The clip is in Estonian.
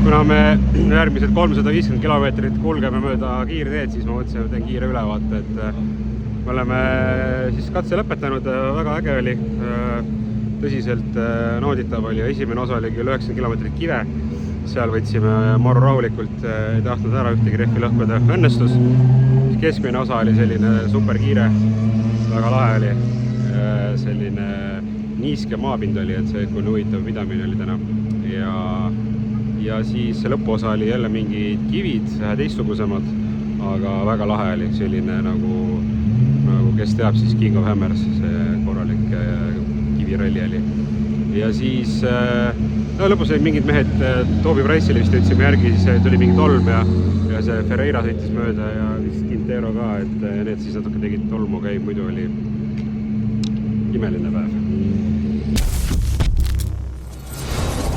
kuna me järgmised 350 kilomeetrit kulgeme mööda kiirteed, siis ma mõtlesin, et teen kiire ülevaate, et me oleme siis katse lõpetanud, väga äge oli, tõsiselt nauditav oli. Esimene osa oli küll 90 kilomeetrit kive, seal võtsime maru rahulikult, ei tahtnud ära ühtegi rehvi lõhkuda, õnnestus. Keskmine osa oli selline super kiire, väga lahe oli, selline niiske maapind oli, et see kui huvitav pidamine oli täna. Ja siis lõpuosa oli jälle mingid kivid, teistsugusemad, aga väga lahe oli, selline nagu kes teab, siis King of Hammers, see korralik kiviralli oli. Ja siis lõpus olid mingid mehed, Toobi Price'ile vist jõudsime järgi, siis tuli mingi tolm ja see Ferreira sõitis mööda ja vist Quintero ka, et need siis natuke tegid tolmu, käib, muidu oli imeline päev.